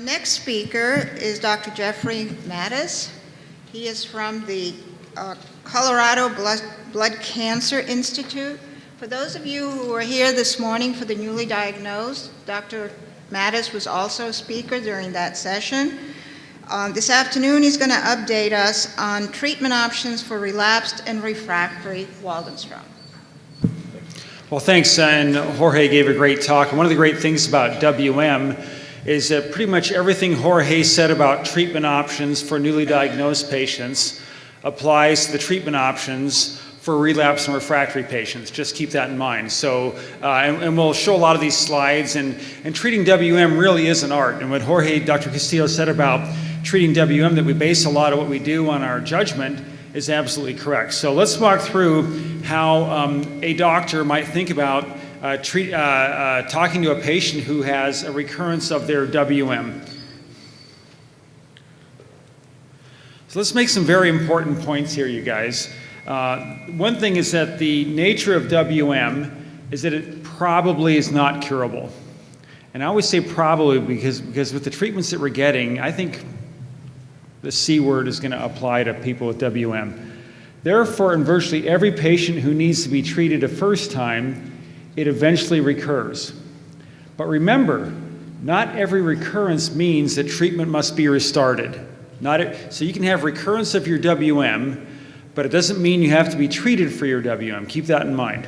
Our next speaker is Dr. Jeffrey Mattis. He is from the Colorado Blood Cancer Institute. For those of you who were here this morning for the newly diagnosed, Dr. Mattis was also a speaker during that session. This afternoon, he's going to update us on treatment options for relapsed and refractory Waldenstrom. Well, thanks, and Jorge gave a great talk. And one of the great things about WM is that pretty much everything Jorge said about treatment options for newly diagnosed patients applies to the treatment options for relapsed and refractory patients. Just keep that in mind. So, and we'll show a lot of these slides, and treating WM really is an art. And what Dr. Castillo said about treating WM, that we base a lot of what we do on our judgment, is absolutely correct. So let's walk through how a doctor might think about talking to a patient who has a recurrence of their WM. So let's make some very important points here, you guys. One thing is that the nature of WM is that it probably is not curable. And I always say probably because with the treatments that we're getting, I think the C word is going to apply to people with WM. Therefore, in virtually every patient who needs to be treated a first time, it eventually recurs. But remember, not every recurrence means that treatment must be restarted. So you can have recurrence of your WM, but it doesn't mean you have to be treated for your WM. Keep that in mind.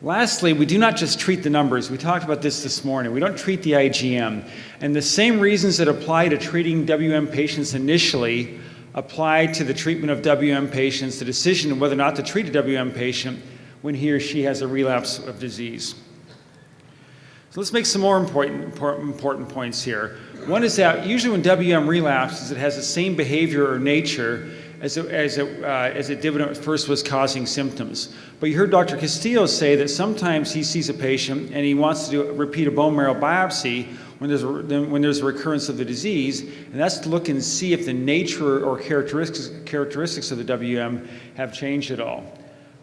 Lastly, we do not just treat the numbers. We talked about this morning. We don't treat the IgM. And the same reasons that apply to treating WM patients initially apply to the treatment of WM patients, the decision of whether or not to treat a WM patient when he or she has a relapse of disease. So let's make some more important points here. One is that usually when WM relapses, it has the same behavior or nature as it did when it first was causing symptoms. But you heard Dr. Castillo say that sometimes he sees a patient and he wants to repeat a bone marrow biopsy when there's a recurrence of the disease, and that's to look and see if the nature or characteristics of the WM have changed at all.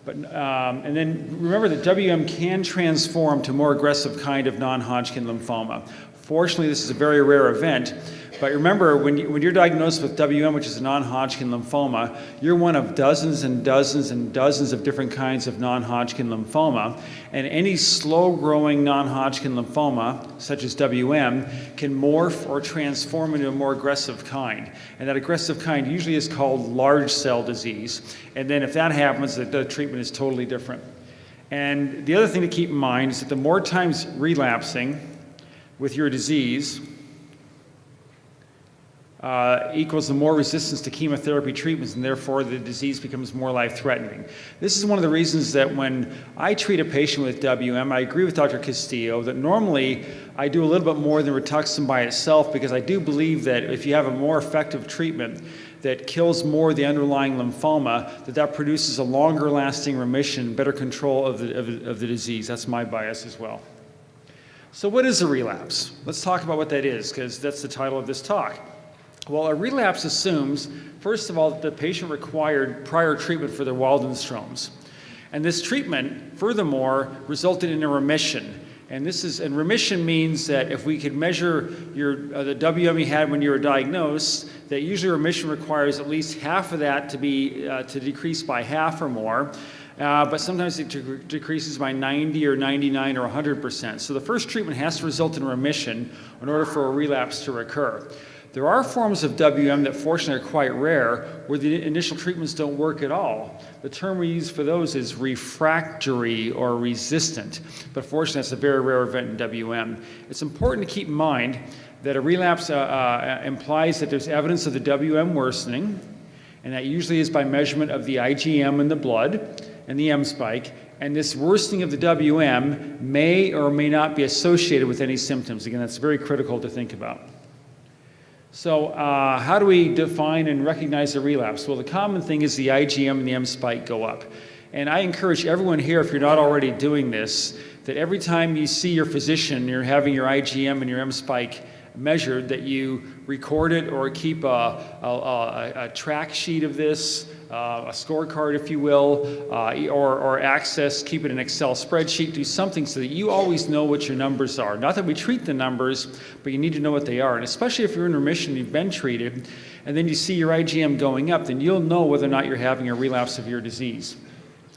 But, and then remember that WM can transform to a more aggressive kind of non-Hodgkin lymphoma. Fortunately, this is a very rare event, but remember, when you're diagnosed with WM, which is a non-Hodgkin lymphoma, you're one of dozens and dozens and dozens of different kinds of non-Hodgkin lymphoma, and any slow-growing non-Hodgkin lymphoma, such as WM, can morph or transform into a more aggressive kind. And that aggressive kind usually is called large cell disease. And then if that happens, the treatment is totally different. And the other thing to keep in mind is that the more times relapsing with your disease equals the more resistance to chemotherapy treatments, and therefore the disease becomes more life-threatening. This is one of the reasons that when I treat a patient with WM, I agree with Dr. Castillo that normally I do a little bit more than Rituxan by itself, because I do believe that if you have a more effective treatment that kills more of the underlying lymphoma, that produces a longer-lasting remission, better control of the disease. That's my bias as well. So what is a relapse? Let's talk about what that is, because that's the title of this talk. Well, a relapse assumes, first of all, that the patient required prior treatment for their Waldenstroms. And this treatment, furthermore, resulted in a remission. And remission means that if we could measure the WM you had when you were diagnosed, that usually remission requires at least half of that to decrease by half or more. But sometimes it decreases by 90 or 99 or 100%. So the first treatment has to result in remission in order for a relapse to recur. There are forms of WM that fortunately are quite rare, where the initial treatments don't work at all. The term we use for those is refractory or resistant, but fortunately that's a very rare event in WM. It's important to keep in mind that a relapse implies that there's evidence of the WM worsening, and that usually is by measurement of the IgM in the blood and the M spike, and this worsening of the WM may or may not be associated with any symptoms. Again, that's very critical to think about. So how do we define and recognize a relapse? Well, the common thing is the IgM and the M spike go up. And I encourage everyone here, if you're not already doing this, that every time you see your physician, you're having your IgM and your M spike measured, that you record it or keep a track sheet of this, a scorecard, if you will, or access, keep it in an Excel spreadsheet, do something so that you always know what your numbers are. Not that we treat the numbers, but you need to know what they are. And especially if you're in remission, you've been treated, and then you see your IgM going up, then you'll know whether or not you're having a relapse of your disease.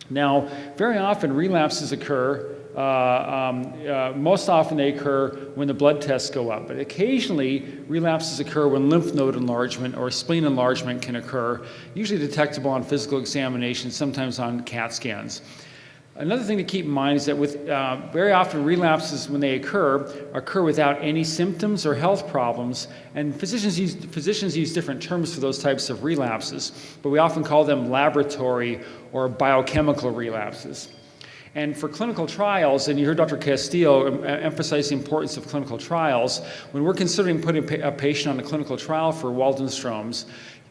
Now, very often relapses occur. Most often they occur when the blood tests go up, but occasionally relapses occur when lymph node enlargement or spleen enlargement can occur, usually detectable on physical examination, sometimes on CAT scans. Another thing to keep in mind is that very often relapses, when they occur without any symptoms or health problems, and physicians use different terms for those types of relapses, but we often call them laboratory or biochemical relapses. And for clinical trials, and you heard Dr. Castillo emphasize the importance of clinical trials, when we're considering putting a patient on a clinical trial for Waldenstrom's,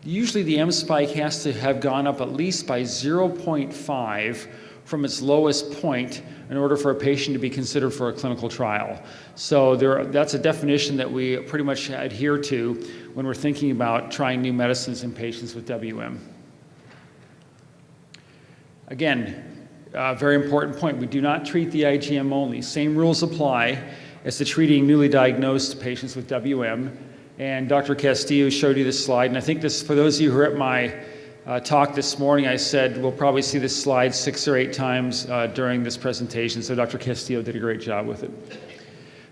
usually the M spike has to have gone up at least by 0.5 from its lowest point in order for a patient to be considered for a clinical trial. So that's a definition that we pretty much adhere to when we're thinking about trying new medicines in patients with WM. Again, very important point, we do not treat the IgM only. Same rules apply as to treating newly diagnosed patients with WM. And Dr. Castillo showed you this slide, and I think this, for those of you who are at my talk this morning, I said we'll probably see this slide 6 or 8 times during this presentation, so Dr. Castillo did a great job with it.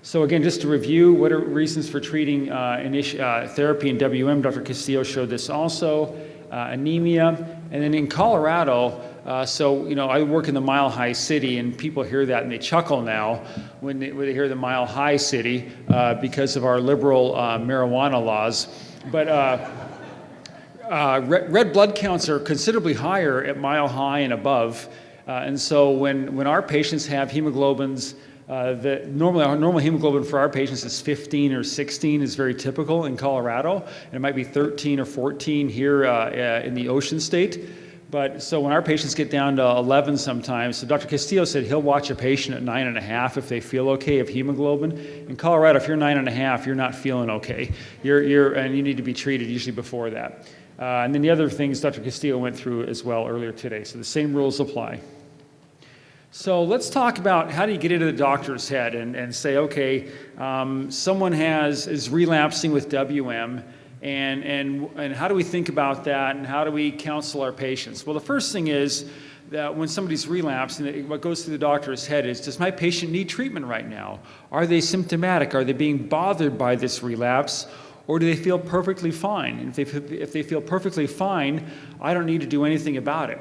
So again, just to review, what are reasons for treating therapy in WM? Dr. Castillo showed this also, anemia, and then in Colorado, so, you know, I work in the Mile High City, and people hear that and they chuckle now when they hear the Mile High City because of our liberal marijuana laws. But red blood counts are considerably higher at Mile High and above. And so when our patients have hemoglobins, our normal hemoglobin for our patients is 15 or 16 is very typical in Colorado. And it might be 13 or 14 here in the Ocean State. But so when our patients get down to 11 sometimes, so Dr. Castillo said he'll watch a patient at 9.5 if they feel okay of hemoglobin. In Colorado, if you're 9.5, you're not feeling okay. And you need to be treated usually before that. And then the other things Dr. Castillo went through as well earlier today. So the same rules apply. So let's talk about how do you get into the doctor's head and say, okay, someone is relapsing with WM, and how do we think about that, and how do we counsel our patients? Well, the first thing is that when somebody's relapsed, and what goes through the doctor's head is, does my patient need treatment right now? Are they symptomatic? Are they being bothered by this relapse? Or do they feel perfectly fine? And if they feel perfectly fine, I don't need to do anything about it.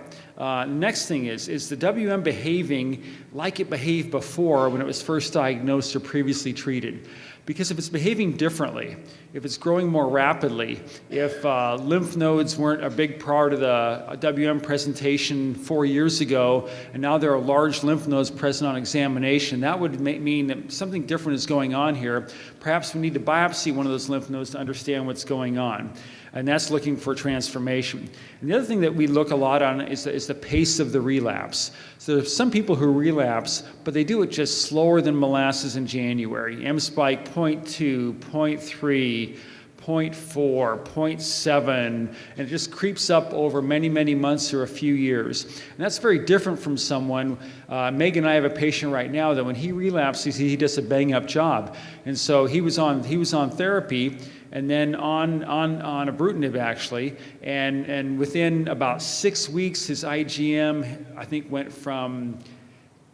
Next thing is the WM behaving like it behaved before when it was first diagnosed or previously treated? Because if it's behaving differently, if it's growing more rapidly, if lymph nodes weren't a big part of the WM presentation 4 years ago, and now there are large lymph nodes present on examination, that would mean that something different is going on here. Perhaps we need to biopsy one of those lymph nodes to understand what's going on. And that's looking for transformation. And the other thing that we look a lot on is the pace of the relapse. So there's some people who relapse, but they do it just slower than molasses in January. M spike 0.2, 0.3, 0.4, 0.7, and it just creeps up over many, many months or a few years. And that's very different from someone, Meg and I have a patient right now that when he relapses, he does a bang-up job. And so he was on therapy, and then on a Bruton actually, and within about 6 weeks, his IgM, I think, went from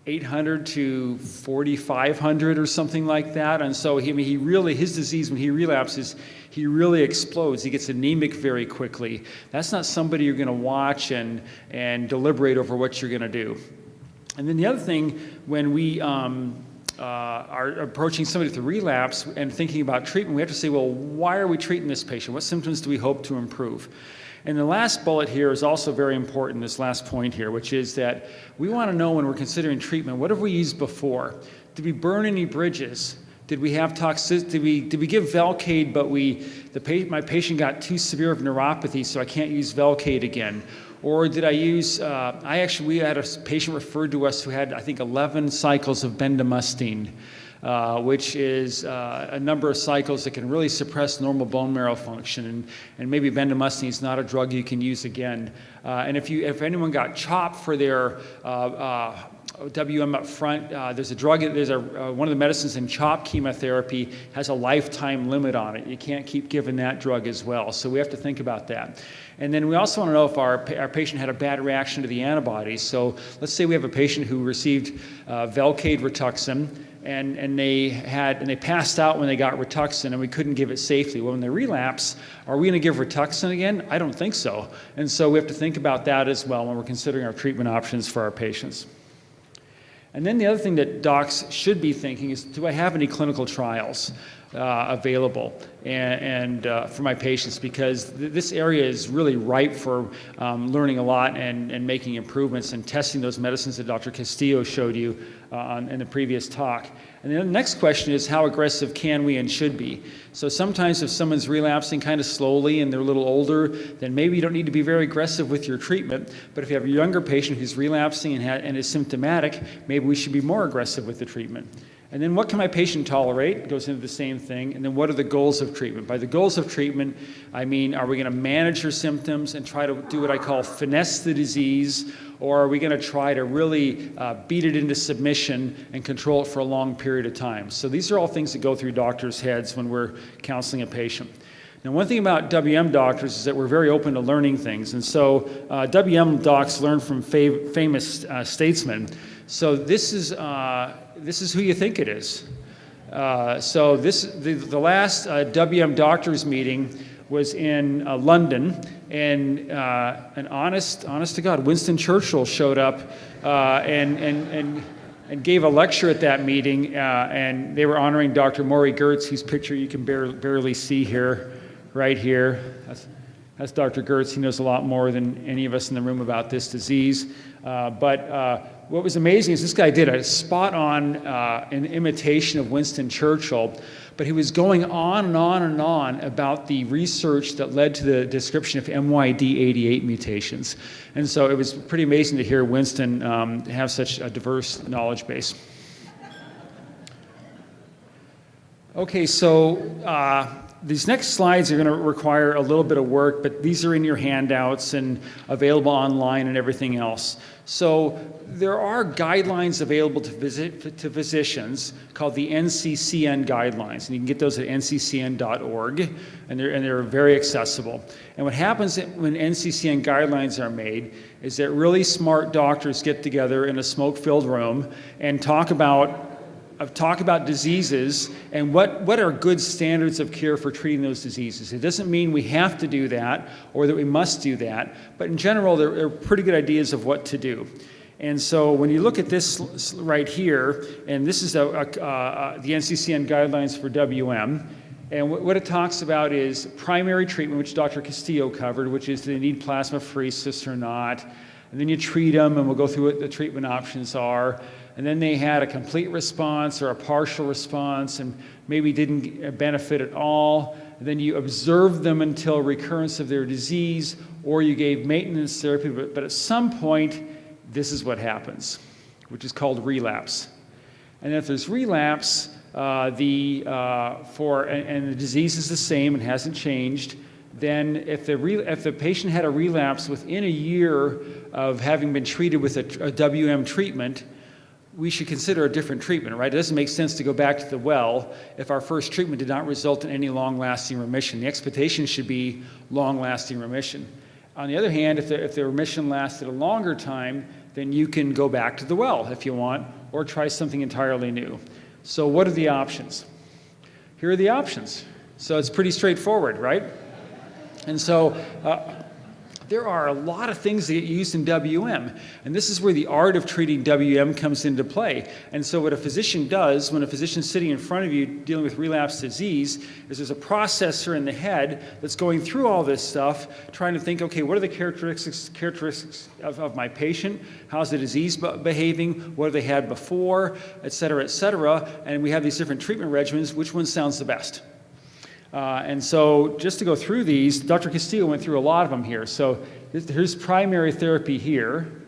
800 to 4,500 or something like that. And so he really, his disease, when he relapses, he really explodes. He gets anemic very quickly. That's not somebody you're going to watch and deliberate over what you're going to do. And then the other thing, when we are approaching somebody with a relapse and thinking about treatment, we have to say, well, why are we treating this patient? What symptoms do we hope to improve? And the last bullet here is also very important, this last point here, which is that we want to know when we're considering treatment, what have we used before? Did we burn any bridges? Did we have toxicity? Did we give Velcade, but my patient got too severe of neuropathy, so I can't use Velcade again? Or did I use, we had a patient referred to us who had, I think, 11 cycles of bendamustine. which is a number of cycles that can really suppress normal bone marrow function. And maybe bendamustine is not a drug you can use again. And if anyone got chopped for their WM up front, there's a drug, one of the medicines in CHOP chemotherapy has a lifetime limit on it. You can't keep giving that drug as well. So we have to think about that. And then we also want to know if our patient had a bad reaction to the antibodies. So let's say we have a patient who received Velcade Rituxan, and they passed out when they got Rituxan, and we couldn't give it safely. Well, when they relapse, are we going to give Rituxan again? I don't think so. And so we have to think about that as well when we're considering our treatment options for our patients. And then the other thing that docs should be thinking is, do I have any clinical trials available and for my patients? Because this area is really ripe for learning a lot and making improvements and testing those medicines that Dr. Castillo showed you in the previous talk. And then the next question is, how aggressive can we and should be? So sometimes if someone's relapsing kind of slowly and they're a little older, then maybe you don't need to be very aggressive with your treatment. But if you have a younger patient who's relapsing and is symptomatic, maybe we should be more aggressive with the treatment. And then what can my patient tolerate? Goes into the same thing. And then what are the goals of treatment? By the goals of treatment, I mean, are we going to manage your symptoms and try to do what I call finesse the disease? Or are we going to try to really beat it into submission and control it for a long period of time? So these are all things that go through doctors' heads when we're counseling a patient. Now, one thing about WM doctors is that we're very open to learning things. And so WM docs learn from famous statesmen. So this is who you think it is. So the last WM doctors meeting was in London, and honest to God, Winston Churchill showed up and gave a lecture at that meeting, and they were honoring Dr. Maury Gertz, whose picture you can barely see here, right here. That's Dr. Gertz. He knows a lot more than any of us in the room about this disease. But what was amazing is this guy did a spot-on an imitation of Winston Churchill, but he was going on and on and on about the research that led to the description of MYD88 mutations. And so it was pretty amazing to hear Winston have such a diverse knowledge base. Okay, so these next slides are going to require a little bit of work, but these are in your handouts and available online and everything else. So there are guidelines available to physicians called the NCCN Guidelines, and you can get those at nccn.org, and they're very accessible. And what happens when NCCN Guidelines are made is that really smart doctors get together in a smoke-filled room and talk about diseases and what are good standards of care for treating those diseases. It doesn't mean we have to do that or that we must do that, but in general, there are pretty good ideas of what to do. And so when you look at this right here, and this is the NCCN Guidelines for WM, and what it talks about is primary treatment, which Dr. Castillo covered, which is do they need plasmapheresis or not, and then you treat them, and we'll go through what the treatment options are. And then they had a complete response or a partial response and maybe didn't benefit at all. And then you observed them until recurrence of their disease, or you gave maintenance therapy, but at some point, this is what happens, which is called relapse. And if there's relapse, and the disease is the same and hasn't changed, then if the patient had a relapse within a year of having been treated with a WM treatment, we should consider a different treatment, right? It doesn't make sense to go back to the well if our first treatment did not result in any long-lasting remission. The expectation should be long-lasting remission. On the other hand, if the remission lasted a longer time, then you can go back to the well if you want, or try something entirely new. So what are the options? Here are the options. So it's pretty straightforward, right? And so there are a lot of things that get used in WM, and this is where the art of treating WM comes into play. And so what a physician does when a physician's sitting in front of you dealing with relapse disease is there's a processor in the head that's going through all this stuff, trying to think, okay, what are the characteristics of my patient? How's the disease behaving? What have they had before, et cetera, and we have these different treatment regimens. Which one sounds the best? And so just to go through these, Dr. Castillo went through a lot of them here. So here's primary therapy here,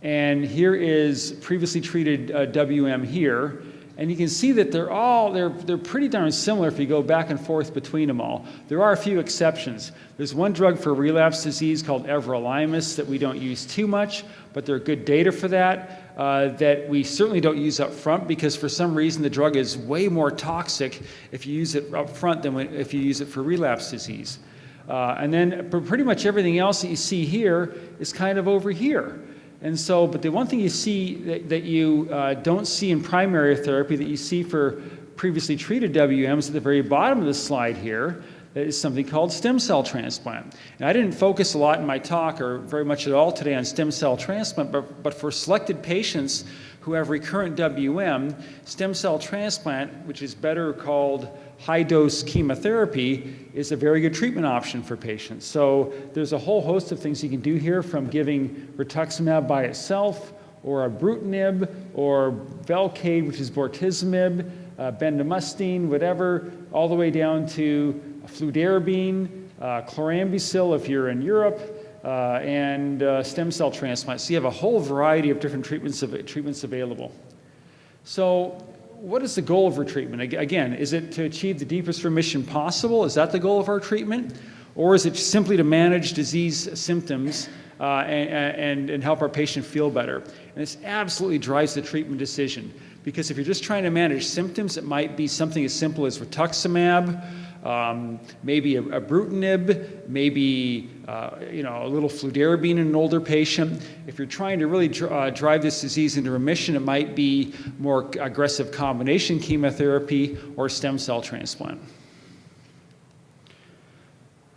and here is previously treated WM here, And you can see that they're pretty darn similar if you go back and forth between them all. There are a few exceptions. There's one drug for relapse disease called Everolimus that we don't use too much, but there are good data for that, that we certainly don't use up front because for some reason the drug is way more toxic if you use it up front than if you use it for relapse disease. And then pretty much everything else that you see here is kind of over here. And so, but the one thing you see that you don't see in primary therapy that you see for previously treated WM is at the very bottom of the slide here. That is something called stem cell transplant. And I didn't focus a lot in my talk or very much at all today on stem cell transplant, but for selected patients who have recurrent WM, stem cell transplant, which is better called high-dose chemotherapy, is a very good treatment option for patients. So there's a whole host of things you can do here, from giving rituximab by itself, or a Brutonib, or Velcade, which is bortezomib, bendamustine, whatever, all the way down to fludarabine, chlorambucil if you're in Europe, and stem cell transplant. So you have a whole variety of different treatments available. So what is the goal of our treatment? Again, is it to achieve the deepest remission possible? Is that the goal of our treatment? Or is it simply to manage disease symptoms and help our patient feel better? And this absolutely drives the treatment decision. Because if you're just trying to manage symptoms, it might be something as simple as rituximab, maybe a Brutonib, maybe a little fludarabine in an older patient. If you're trying to really drive this disease into remission, it might be more aggressive combination chemotherapy or stem cell transplant.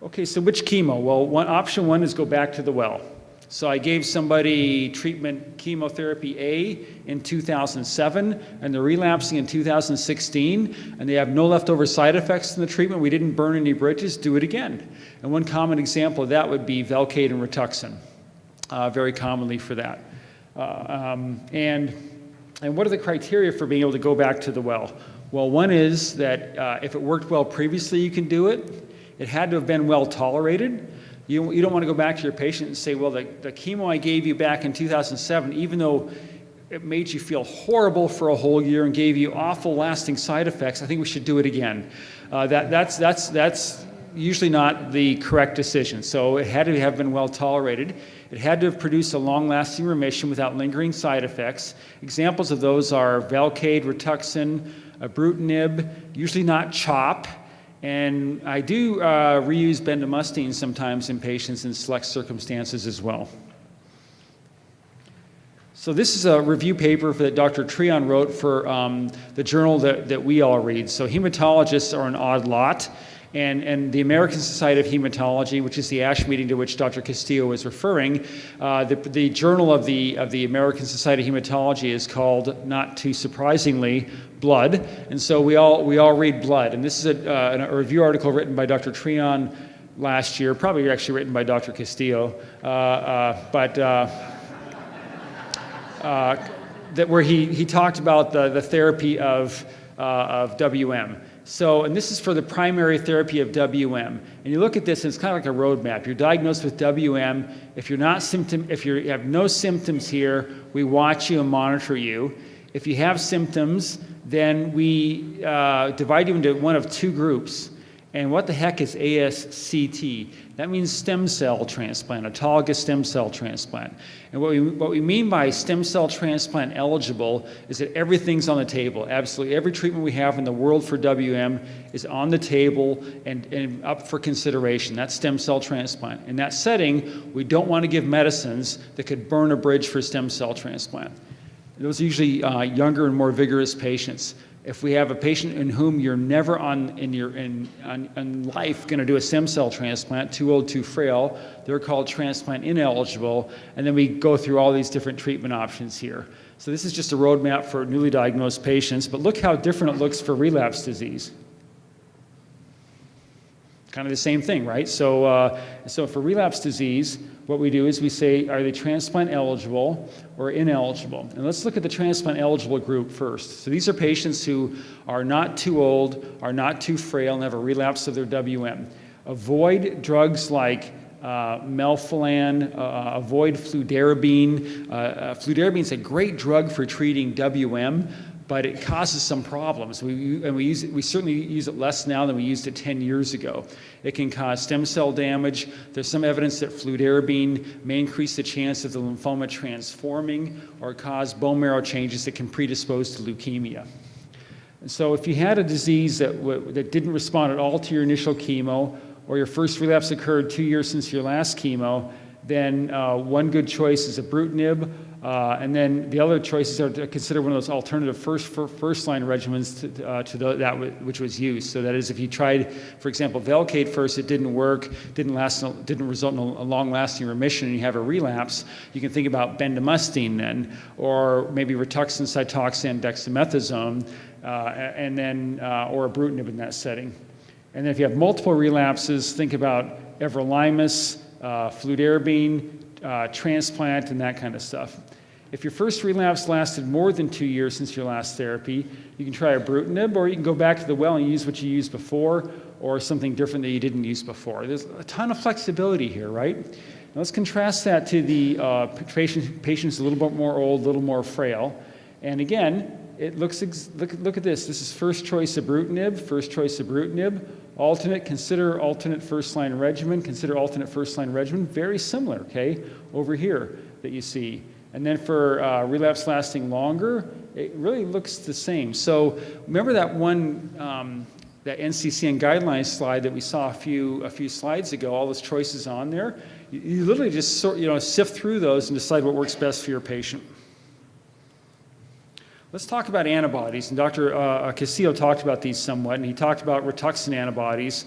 Okay, so which chemo? Well, option one is go back to the well. So I gave somebody treatment chemotherapy A in 2007, and they're relapsing in 2016, and they have no leftover side effects in the treatment. We didn't burn any bridges. Do it again. And one common example of that would be Velcade and Rituxan, very commonly for that. And what are the criteria for being able to go back to the well? Well, one is that if it worked well previously, you can do it. It had to have been well tolerated. You don't want to go back to your patient and say, well, the chemo I gave you back in 2007, even though it made you feel horrible for a whole year and gave you awful lasting side effects, I think we should do it again. That's usually not the correct decision. So it had to have been well tolerated. It had to have produced a long-lasting remission without lingering side effects. Examples of those are Velcade, Rituxan, Brutonib, usually not CHOP. And I do reuse bendamustine sometimes in patients in select circumstances as well. So this is a review paper that Dr. Treon wrote for the journal that we all read. So hematologists are an odd lot. And the American Society of Hematology, which is the ASH meeting to which Dr. Castillo was referring, the journal of the American Society of Hematology is called, not too surprisingly, Blood. And so we all read Blood. And this is a review article written by Dr. Treon last year, probably actually written by Dr. Castillo, where he talked about the therapy of WM. So, and this is for the primary therapy of WM. And you look at this, and it's kind of like a roadmap. You're diagnosed with WM. If you have no symptoms here, we watch you and monitor you. If you have symptoms, then we divide you into one of two groups. And what the heck is ASCT? That means stem cell transplant, autologous stem cell transplant. And what we mean by stem cell transplant eligible is that everything's on the table. Absolutely every treatment we have in the world for WM is on the table and up for consideration. That's stem cell transplant. In that setting, we don't want to give medicines that could burn a bridge for stem cell transplant. Those are usually younger and more vigorous patients. If we have a patient in whom you're never in life going to do a stem cell transplant, too old, too frail, they're called transplant ineligible, and then we go through all these different treatment options here. So this is just a roadmap for newly diagnosed patients, but look how different it looks for relapse disease. Kind of the same thing, right? So for relapse disease, what we do is we say, are they transplant eligible or ineligible? And let's look at the transplant eligible group first. So these are patients who are not too old, are not too frail, and have a relapse of their WM. Avoid drugs like melphalan, avoid fludarabine. Fludarabine is a great drug for treating WM, but it causes some problems. We certainly use it less now than we used it 10 years ago. It can cause stem cell damage. There's some evidence that fludarabine may increase the chance of the lymphoma transforming or cause bone marrow changes that can predispose to leukemia. And so if you had a disease that didn't respond at all to your initial chemo, or your first relapse occurred 2 years since your last chemo, then one good choice is ibrutinib, and then the other choices are to consider one of those alternative first-line regimens to that which was used. So that is, if you tried, for example, Velcade first, it didn't work, didn't result in a long-lasting remission, and you have a relapse, you can think about bendamustine then, or maybe Rituxan, Cytoxan, dexamethasone, and then or ibrutinib in that setting. And then if you have multiple relapses, think about Everolimus, fludarabine, transplant, and that kind of stuff. If your first relapse lasted more than 2 years since your last therapy, you can try ibrutinib, or you can go back to the well and use what you used before, or something different that you didn't use before. There's a ton of flexibility here, right? Now let's contrast that to the patients a little bit more old, a little more frail. And again, it looks, look at this. This is first choice ibrutinib, alternate, consider alternate first-line regimen, very similar, okay, over here that you see. And then for relapse lasting longer, it really looks the same. So remember that one, that NCCN Guidelines slide that we saw a few slides ago, all those choices on there? You literally just sift through those and decide what works best for your patient. Let's talk about antibodies, and Dr. Castillo talked about these somewhat, and he talked about Rituxan antibodies,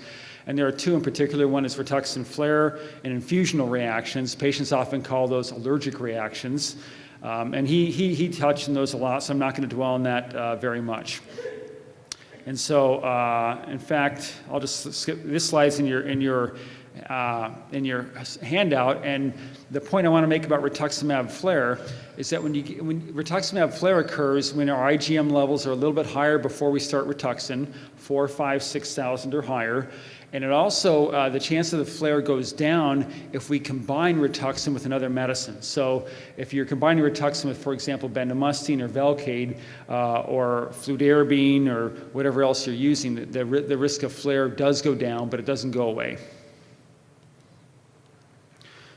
and there are two in particular. One is Rituxan flare and infusional reactions. Patients often call those allergic reactions, and he touched on those a lot, so I'm not going to dwell on that very much. And so, in fact, I'll just skip this slide's in your handout, and the point I want to make about rituximab flare is that when rituximab flare occurs, when our IgM levels are a little bit higher before we start Rituxan, 4, 5, 6,000 or higher, and it also, the chance of the flare goes down if we combine Rituxan with another medicine. So if you're combining Rituxan with, for example, bendamustine or Velcade or fludarabine or whatever else you're using, the risk of flare does go down, but it doesn't go away.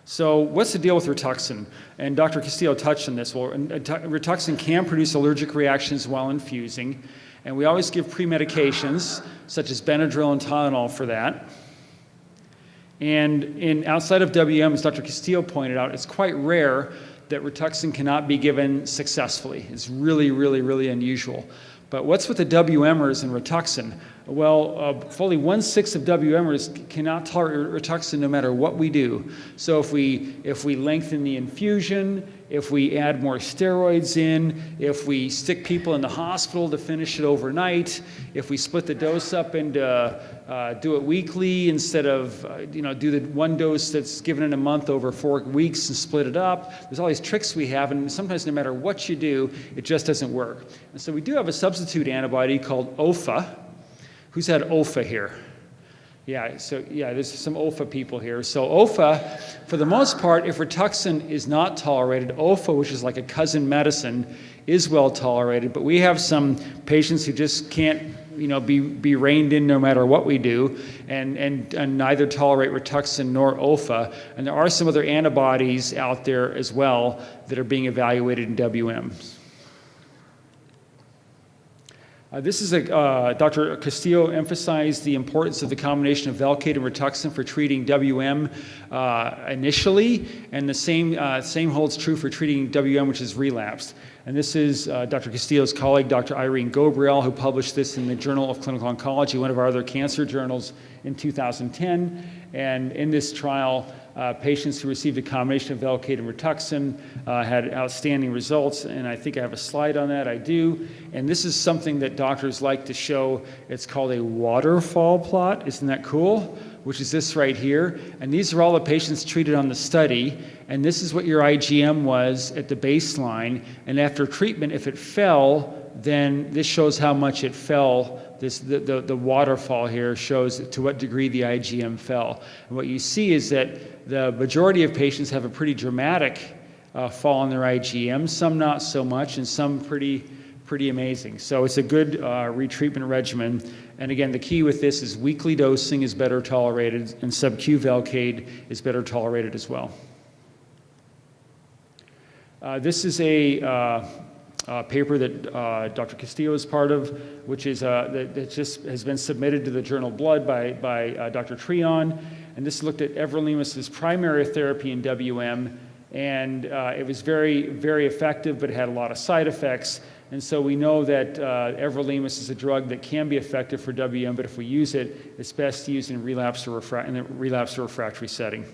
So what's the deal with Rituxan? And Dr. Castillo touched on this. Well, Rituxan can produce allergic reactions while infusing, and we always give pre-medications, such as Benadryl and Tylenol for that. And outside of WM, as Dr. Castillo pointed out, it's quite rare that Rituxan cannot be given successfully. It's really, really, really unusual. But what's with the WMers and Rituxan? Well, fully 1/6 of WMers cannot tolerate Rituxan no matter what we do. So if we lengthen the infusion, if we add more steroids in, if we stick people in the hospital to finish it overnight, if we split the dose up and do it weekly instead of do the one dose that's given in a month over 4 weeks and split it up. There's all these tricks we have, and sometimes no matter what you do, it just doesn't work. And so we do have a substitute antibody called OFA. Who's had OFA here? Yeah, so yeah, there's some OFA people here. So OFA, for the most part, if Rituxan is not tolerated, OFA, which is like a cousin medicine, is well tolerated. But we have some patients who just can't, be reined in no matter what we do, and neither tolerate Rituxan nor OFA. And there are some other antibodies out there as well that are being evaluated in WM. This is Dr. Castillo emphasized the importance of the combination of Velcade and Rituxan for treating WM initially, and the same holds true for treating WM, which is relapsed. And this is Dr. Castillo's colleague, Dr. Irene Gobriel, who published this in the Journal of Clinical Oncology, one of our other cancer journals, in 2010. And in this trial, patients who received a combination of Velcade and Rituxan had outstanding results, and I think I have a slide on that. I do. And this is something that doctors like to show. It's called a waterfall plot. Isn't that cool? Which is this right here. And these are all the patients treated on the study, and this is what your IgM was at the baseline. And after treatment, if it fell, then this shows how much it fell. The waterfall here shows to what degree the IgM fell. And what you see is that the majority of patients have a pretty dramatic fall in their IgM, some not so much, and some pretty pretty amazing. So it's a good retreatment regimen. And again, the key with this is weekly dosing is better tolerated, and sub-Q Velcade is better tolerated as well. This is a paper that Dr. Castillo is part of, which is that just has been submitted to the journal Blood by Dr. Treon, and this looked at everolimus' primary therapy in WM, and it was very, very effective, but it had a lot of side effects. And so we know that everolimus is a drug that can be effective for WM, but if we use it, it's best used in relapsed or refractory setting.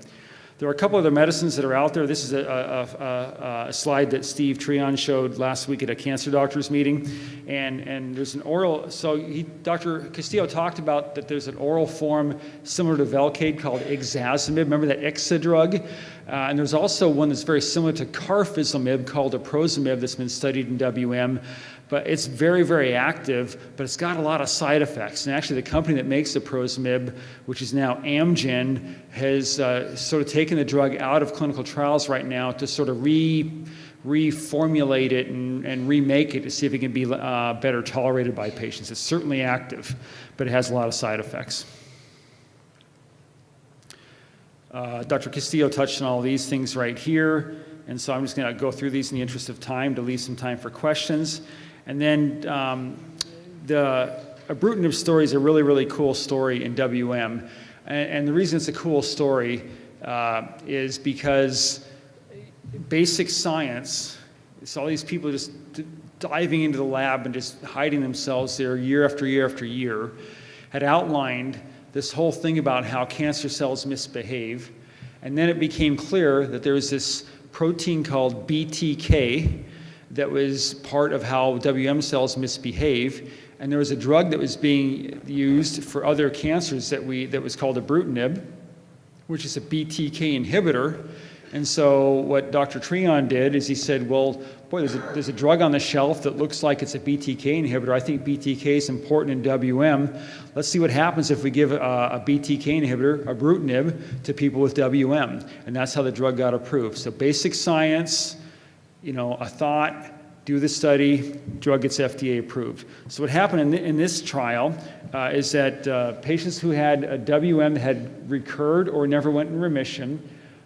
There are a couple other medicines that are out there. This is a slide that Steve Treon showed last week at a cancer doctors meeting. And there's an oral, so Dr. Castillo talked about that there's an oral form similar to Velcade called ixazomib. Remember that IXA drug? And there's also one that's very similar to carfilzomib called aprozomib that's been studied in WM. But it's very, very active, but it's got a lot of side effects. And actually, the company that makes aprozomib, which is now Amgen, has sort of taken the drug out of clinical trials right now to sort of reformulate it and remake it to see if it can be better tolerated by patients. It's certainly active, but it has a lot of side effects. Dr. Castillo touched on all these things right here, and so I'm just going to go through these in the interest of time to leave some time for questions. And then the Bruton story is a really, really cool story in WM. And the reason it's a cool story is because basic science, it's all these people just diving into the lab and just hiding themselves there year after year after year, had outlined this whole thing about how cancer cells misbehave. And then it became clear that there was this protein called BTK that was part of how WM cells misbehave, and there was a drug that was being used for other cancers that was called ibrutinib, which is a BTK inhibitor. And so what Dr. Treon did is he said, well, boy, there's a drug on the shelf that looks like it's a BTK inhibitor. I think BTK is important in WM. Let's see what happens if we give a BTK inhibitor, ibrutinib, to people with WM. And that's how the drug got approved. So basic science, a thought, do the study, drug gets FDA approved. So what happened in this trial is that patients who had a WM that had recurred or never went in remission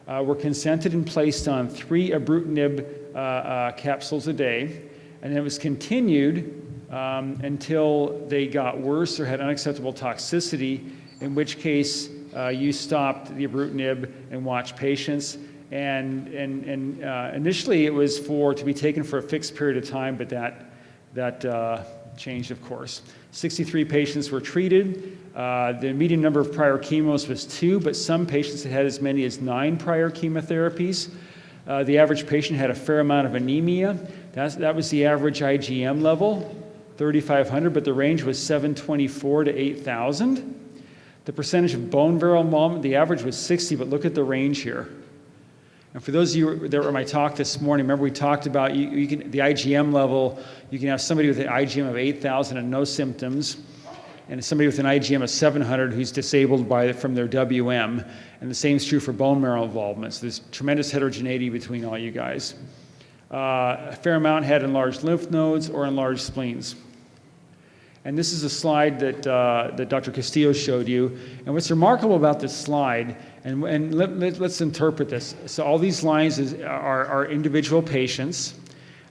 were consented and placed on 3 ibrutinib capsules a day, and it was continued until they got worse or had unacceptable toxicity, in which case you stopped the ibrutinib and watched patients. And initially it was to be taken for a fixed period of time, but that changed, of course. 63 patients were treated. The median number of prior chemos was 2, but some patients had as many as 9 prior chemotherapies. The average patient had a fair amount of anemia. That was the average IgM level, 3,500, but the range was 724 to 8,000. The percentage of bone marrow involvement, the average was 60, but look at the range here. And for those of you that were in my talk this morning, remember we talked about the IgM level. You can have somebody with an IgM of 8,000 and no symptoms, and somebody with an IgM of 700 who's disabled from their WM. And the same is true for bone marrow involvement. So there's tremendous heterogeneity between all you guys. A fair amount had enlarged lymph nodes or enlarged spleens. And this is a slide that Dr. Castillo showed you. And what's remarkable about this slide, and let's interpret this. So all these lines are individual patients,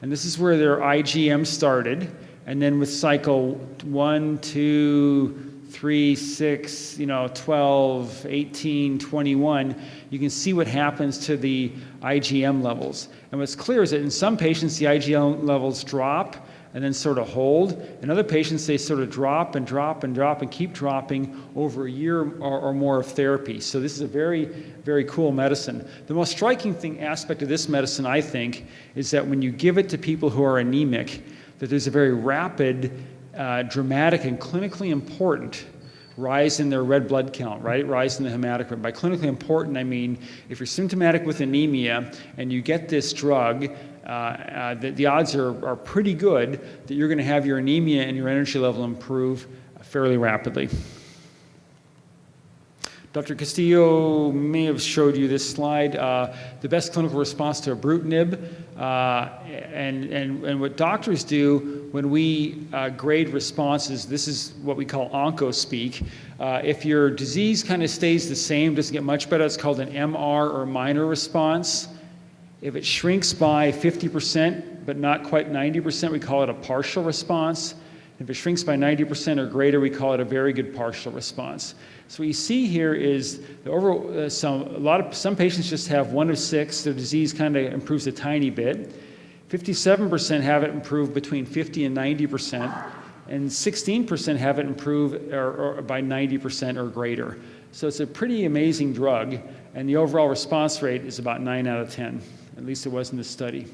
and this is where their IgM started. And then with cycle 1, 2, 3, 6, 12, 18, 21, you can see what happens to the IgM levels. And what's clear is that in some patients, the IgM levels drop and then sort of hold. In other patients, they sort of drop and drop and drop and keep dropping over a year or more of therapy. So this is a very, very cool medicine. The most striking aspect of this medicine, I think, is that when you give it to people who are anemic, that there's a very rapid, dramatic, and clinically important rise in their red blood count, right? Rise in the hematocrit. By clinically important, I mean if you're symptomatic with anemia and you get this drug, the odds are pretty good that you're going to have your anemia and your energy level improve fairly rapidly. Dr. Castillo may have showed you this slide, the best clinical response to ibrutinib. And what doctors do when we grade responses, this is what we call onco-speak. If your disease kind of stays the same, doesn't get much better, it's called an MR or minor response. If it shrinks by 50%, but not quite 90%, we call it a partial response. If it shrinks by 90% or greater, we call it a very good partial response. So what you see here is some patients just have 1 of 6. Their disease kind of improves a tiny bit. 57% have it improve between 50 and 90%, and 16% have it improve or by 90% or greater. So it's a pretty amazing drug, and the overall response rate is about 9 out of 10. At least it was in this study.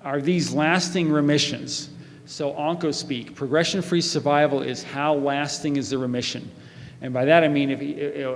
Are these lasting remissions? So onco-speak, progression-free survival is how lasting is the remission. And by that I mean,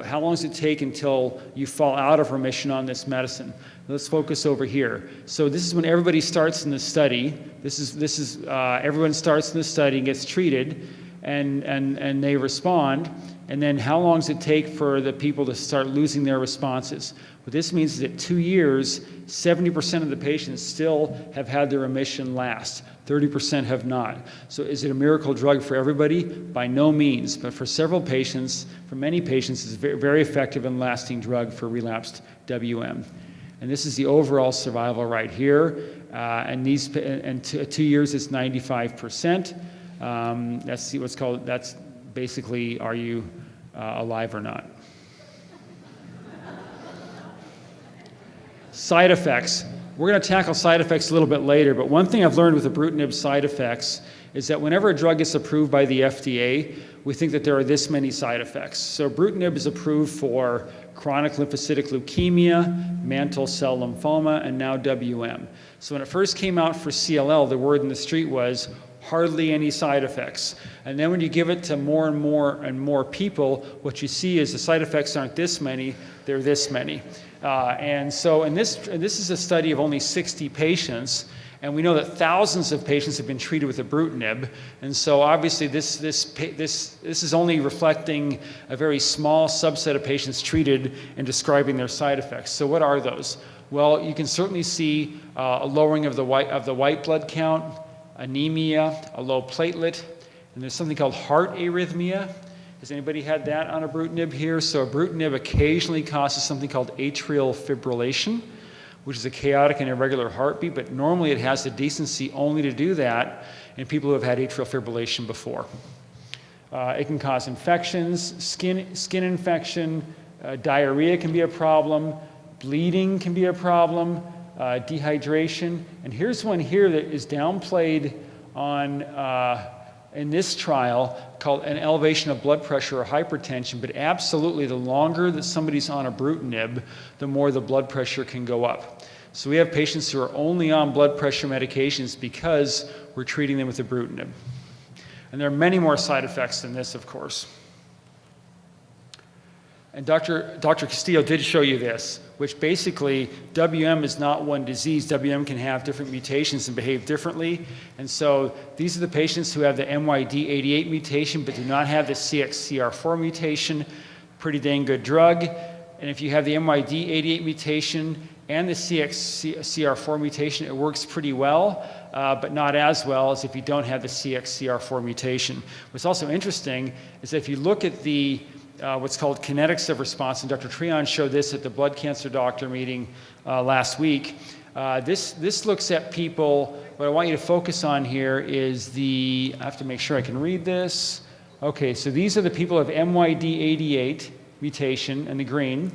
how long does it take until you fall out of remission on this medicine? Let's focus over here. So this is when everybody starts in the study. Everyone starts in the study and gets treated, and they respond. And then how long does it take for the people to start losing their responses? What this means is that 2 years, 70% of the patients still have had their remission last. 30% have not. So is it a miracle drug for everybody? By no means. But for several patients, for many patients, it's a very effective and lasting drug for relapsed WM. And this is the overall survival right here. And 2 years, it's 95%. That's what's called, that's basically, are you alive or not? Side effects. We're going to tackle side effects a little bit later, but one thing I've learned with the Brutonib side effects is that whenever a drug gets approved by the FDA, we think that there are this many side effects. So Brutonib is approved for chronic lymphocytic leukemia, mantle cell lymphoma, and now WM. So when it first came out for CLL, the word in the street was hardly any side effects. And then when you give it to more and more people, what you see is the side effects aren't this many, they're this many. And this is a study of only 60 patients, and we know that thousands of patients have been treated with ibrutinib, and so obviously this is only reflecting a very small subset of patients treated and describing their side effects. So what are those? Well, you can certainly see a lowering of the white blood count, anemia, a low platelet, and there's something called heart arrhythmia. Has anybody had that on ibrutinib here? So ibrutinib occasionally causes something called atrial fibrillation, which is a chaotic and irregular heartbeat, but normally it has the decency only to do that in people who have had atrial fibrillation before. It can cause infections, skin infection, diarrhea can be a problem, bleeding can be a problem, dehydration. And here's one here that is downplayed in this trial called an elevation of blood pressure or hypertension, but absolutely the longer that somebody's on ibrutinib, the more the blood pressure can go up. So we have patients who are only on blood pressure medications because we're treating them with ibrutinib. And there are many more side effects than this, of course. And Dr. Castillo did show you this, which basically WM is not one disease. WM can have different mutations and behave differently. And so these are the patients who have the MYD88 mutation but do not have the CXCR4 mutation. Pretty dang good drug. And if you have the MYD88 mutation and the CXCR4 mutation, it works pretty well, but not as well as if you don't have the CXCR4 mutation. What's also interesting is that if you look at the what's called Kinetics of Response, and Dr. Treon showed this at the blood cancer doctor meeting last week. This looks at people, what I want you to focus on here is I have to make sure I can read this. Okay, so these are the people who have MYD88 mutation in the green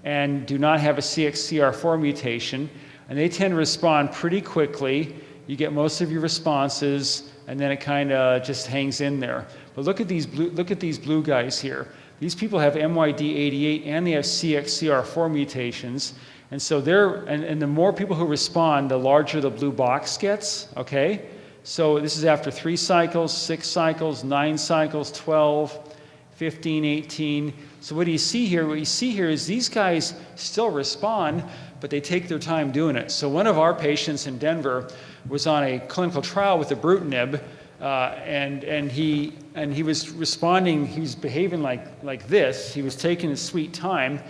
and do not have a CXCR4 mutation, and they tend to respond pretty quickly. You get most of your responses, and then it kind of just hangs in there. But look at these blue guys here. These people have MYD88 and they have CXCR4 mutations, and so and the more people who respond, the larger the blue box gets, okay? So this is after 3 cycles, 6 cycles, 9 cycles, 12, 15, 18. So what do you see here? What you see here is these guys still respond, but they take their time doing it. So one of our patients in Denver was on a clinical trial with ibrutinib, and he was responding. He was behaving like this. He was taking his sweet time,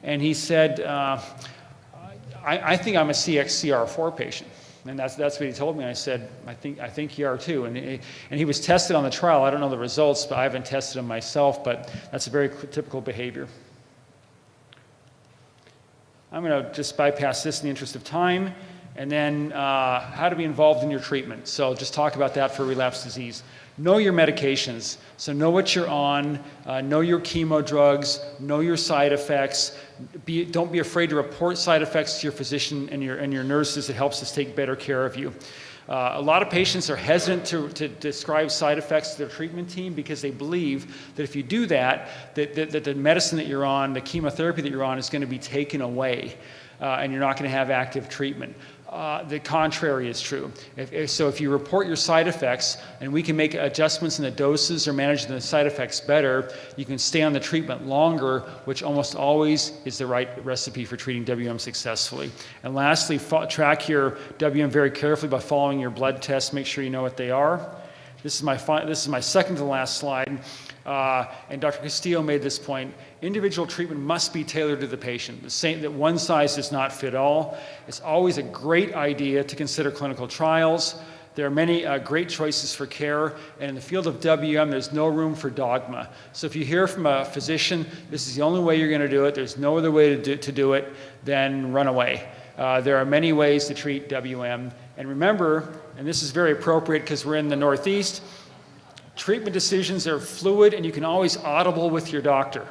and he said, "I think I'm a CXCR4 patient." And that's what he told me. I said, I think you are too. And he was tested on the trial. I don't know the results, but I haven't tested him myself, but that's a very typical behavior. I'm going to just bypass this in the interest of time. And then how to be involved in your treatment. So just talk about that for relapse disease. Know your medications. So know what you're on, know your chemo drugs, know your side effects. Don't be afraid to report side effects to your physician and your nurses. It helps us take better care of you. A lot of patients are hesitant to describe side effects to their treatment team because they believe that if you do that, that the medicine that you're on, the chemotherapy that you're on is going to be taken away and you're not going to have active treatment. The contrary is true. So if you report your side effects and we can make adjustments in the doses or manage the side effects better, you can stay on the treatment longer, which almost always is the right recipe for treating WM successfully. And lastly, track your WM very carefully by following your blood tests. Make sure you know what they are. This is my second to last slide. And Dr. Castillo made this point. Individual treatment must be tailored to the patient. The same that one size does not fit all. It's always a great idea to consider clinical trials. There are many great choices for care, and in the field of WM, there's no room for dogma. So if you hear from a physician, this is the only way you're going to do it, there's no other way to do it, then run away. There are many ways to treat WM. And remember, and this is very appropriate because we're in the Northeast, treatment decisions are fluid and you can always audible with your doctor.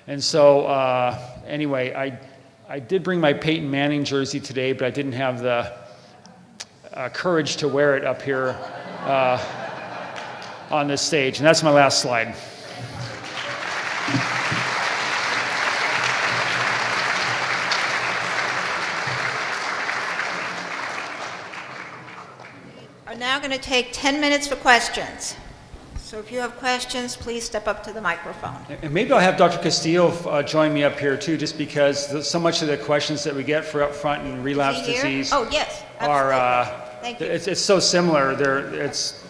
And so anyway, I did bring my Peyton Manning jersey today, but I didn't have the courage to wear it up here on this stage. And that's my last slide. We are now going to take 10 minutes for questions. So if you have questions, please step up to the microphone. And maybe I'll have Dr. Castillo join me up here too, just because so much of the questions that we get for up front in relapse disease oh, yes, are Thank you. It's so similar. It's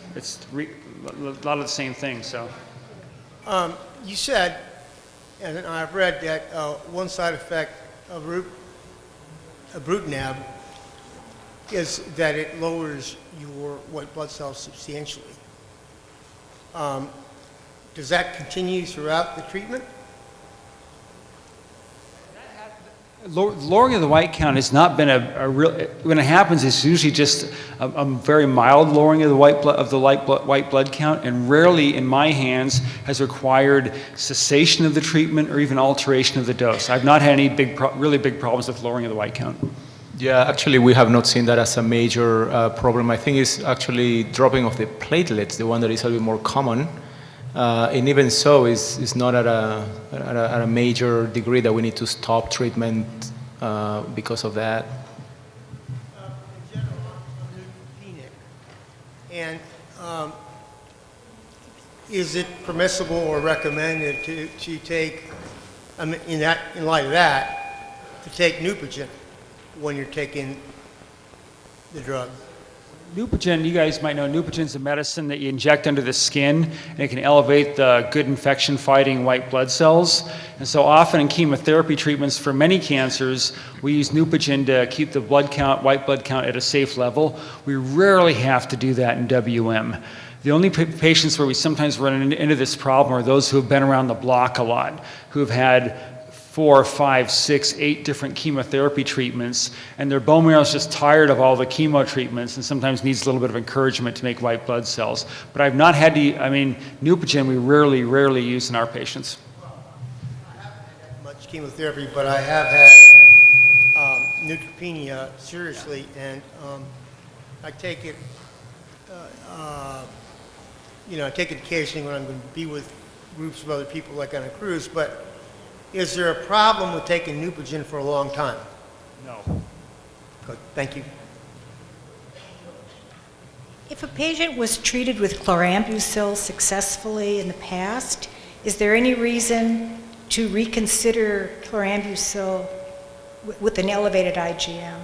a lot of the same things. So you said, and I've read that one side effect of Bruton is that it lowers your white blood cells substantially. Does that continue throughout the treatment? Lowering of the white count has not been a real. When it happens, it's usually just a very mild lowering of the white blood count, and rarely, in my hands, has required cessation of the treatment or even alteration of the dose. I've not had any really big problems with lowering of the white count. Yeah, actually, we have not seen that as a major problem. I think it's actually dropping of the platelets, the one that is a little more common. And even so, is not at a major degree that we need to stop treatment because of that. In general, I'm leukopenic. And is it permissible or recommended to take, in light of that, to take Neupogen when you're taking the drug? Neupogen, you guys might know, Neupogen is a medicine that you inject under the skin, and it can elevate the good infection-fighting white blood cells. And so often in chemotherapy treatments for many cancers, we use Neupogen to keep the white blood count at a safe level. We rarely have to do that in WM. The only patients where we sometimes run into this problem are those who have been around the block a lot, who have had 4, 5, 6, 8 different chemotherapy treatments, and their bone marrow is just tired of all the chemo treatments and sometimes needs a little bit of encouragement to make white blood cells. But I've not had to, Neupogen we rarely use in our patients. Well, I haven't had much chemotherapy, but I have had neutropenia seriously, and I take it, I take it occasionally when I'm going to be with groups of other people like on a cruise, but is there a problem with taking Neupogen for a long time? No. Good, thank you. If a patient was treated with chlorambucil successfully in the past, is there any reason to reconsider chlorambucil with an elevated IgM?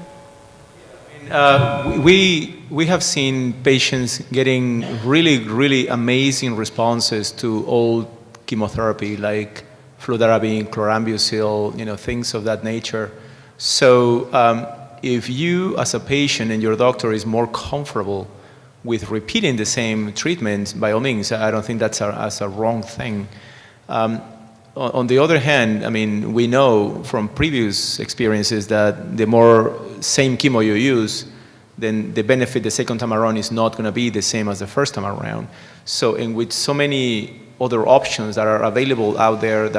We have seen patients getting really amazing responses to old chemotherapy like fludarabine, chlorambucil, things of that nature. So if you, as a patient, and your doctor is more comfortable with repeating the same treatment, by all means, I don't think that's a wrong thing. On the other hand, I mean, we know from previous experiences that the more same chemo you use, then the benefit the second time around is not going to be the same as the first time around. So, and with so many other options that are available out there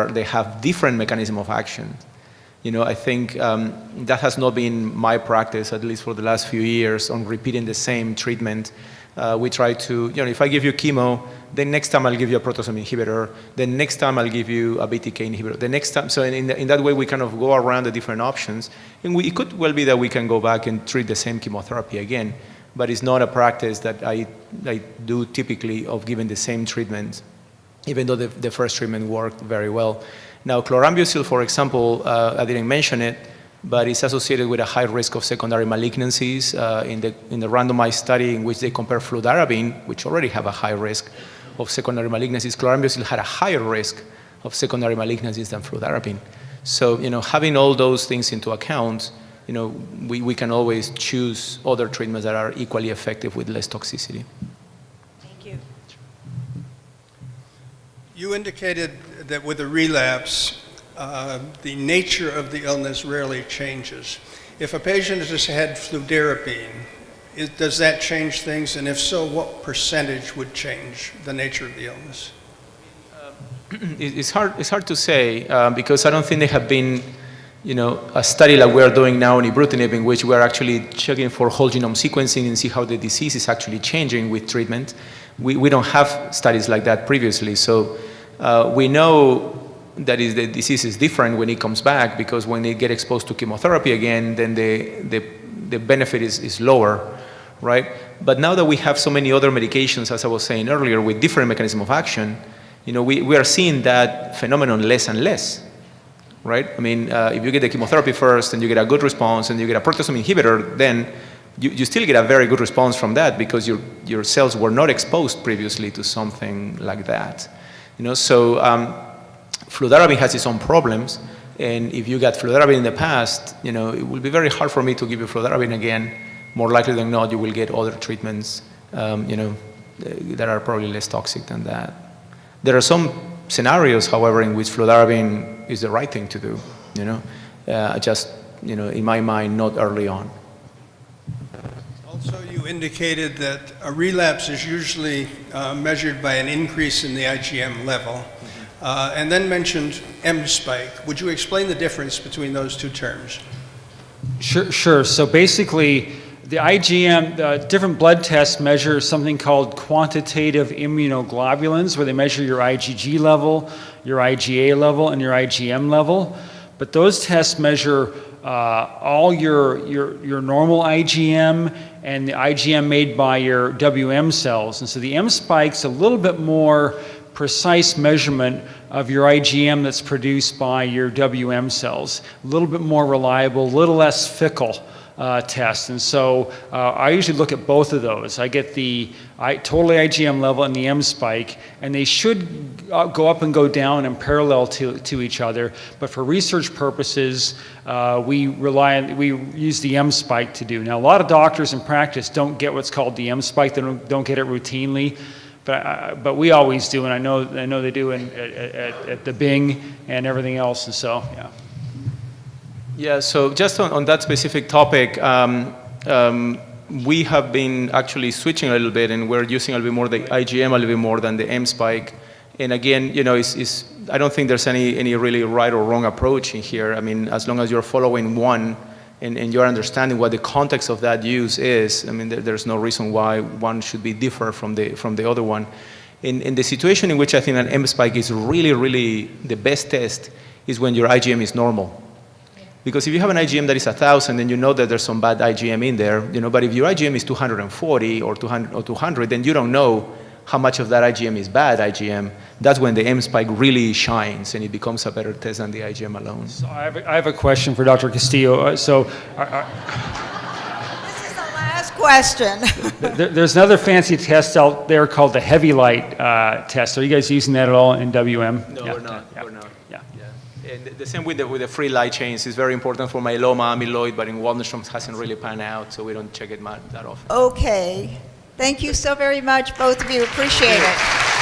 they have different mechanism of action. You know, I think that has not been my practice, at least for the last few years, on repeating the same treatment. We try to, you know, if I give you chemo, then next time I'll give you a proteasome inhibitor, then next time I'll give you a BTK inhibitor, the next time, so in that way we kind of go around the different options, and it could well be that we can go back and treat the same chemotherapy again, but it's not a practice that I do typically of giving the same treatment, even though the first treatment worked very well. Now, chlorambucil, for example, I didn't mention it, but it's associated with a high risk of secondary malignancies. In the randomized study in which they compare fludarabine, which already have a high risk of secondary malignancies, chlorambucil had a higher risk of secondary malignancies than fludarabine. So, you know, having all those things into account, you know, we can always choose other treatments that are equally effective with less toxicity. Thank you. You indicated that with a relapse, the nature of the illness rarely changes. If a patient has had fludarabine, does that change things? And if so, what percentage would change the nature of the illness? It's hard to say because I don't think there have been, you know, a study like we are doing now in ibrutinib, in which we are actually checking for whole genome sequencing and see how the disease is actually changing with treatment. We don't have studies like that previously, so we know that the disease is different when it comes back, because when they get exposed to chemotherapy again, then the benefit is lower, right? But now that we have so many other medications, as I was saying earlier, with different mechanism of action, you know, we are seeing that phenomenon less and less, right? I mean, if you get the chemotherapy first and you get a good response and you get a proteasome inhibitor, then you still get a very good response from that because your cells were not exposed previously to something like that. You know, so fludarabine has its own problems, and if you got fludarabine in the past, you know, it will be very hard for me to give you fludarabine again. More likely than not, you will get other treatments, you know, that are probably less toxic than that. There are some scenarios, however, in which fludarabine is the right thing to do, you know, just, you know, in my mind, not early on. Also, you indicated that a relapse is usually measured by an increase in the IgM level, and then mentioned M-spike. Would you explain the difference between those two terms? Sure. So basically, the IgM, different blood tests measure something called quantitative immunoglobulins, where they measure your IgG level, your IgA level, and your IgM level. But those tests measure all your normal IgM and the IgM made by your WM cells. And so the M spike's a little bit more precise measurement of your IgM that's produced by your WM cells. A little bit more reliable, a little less fickle test. And so I usually look at both of those. I get the total IgM level and the M spike, and they should go up and go down in parallel to each other. But for research purposes, we use the M spike to do. Now, a lot of doctors in practice don't get what's called the M spike. They don't get it routinely. But we always do, and I know they do at the Bing and everything else, and so, yeah. Yeah, so just on that specific topic, we have been actually switching a little bit, and we're using a little bit more the IgM, a little bit more than the M spike. And again, you know, I don't think there's any really right or wrong approach in here. I mean, as long as you're following one and you're understanding what the context of that use is, I mean, there's no reason why one should be different from the other one. In the situation in which I think an M spike is really, really the best test is when your IgM is normal. Because if you have an IgM that is 1,000, then you know that there's some bad IgM in there, you know, but if your IgM is 240 or 200, then you don't know how much of that IgM is bad IgM. That's when the M spike really shines and it becomes a better test than the IgM alone. So I have a question for Dr. Castillo. This is the last question. There's another fancy test out there called the heavy light test. Are you guys using that at all in WM? No, Yeah. we're not. Yeah. We're not. Yeah. And the same with the free light chains is very important for myeloma, amyloid, but in Waldenstrom's hasn't really panned out, so we don't check it that often. Okay. Thank you so very much, both of you. Appreciate it.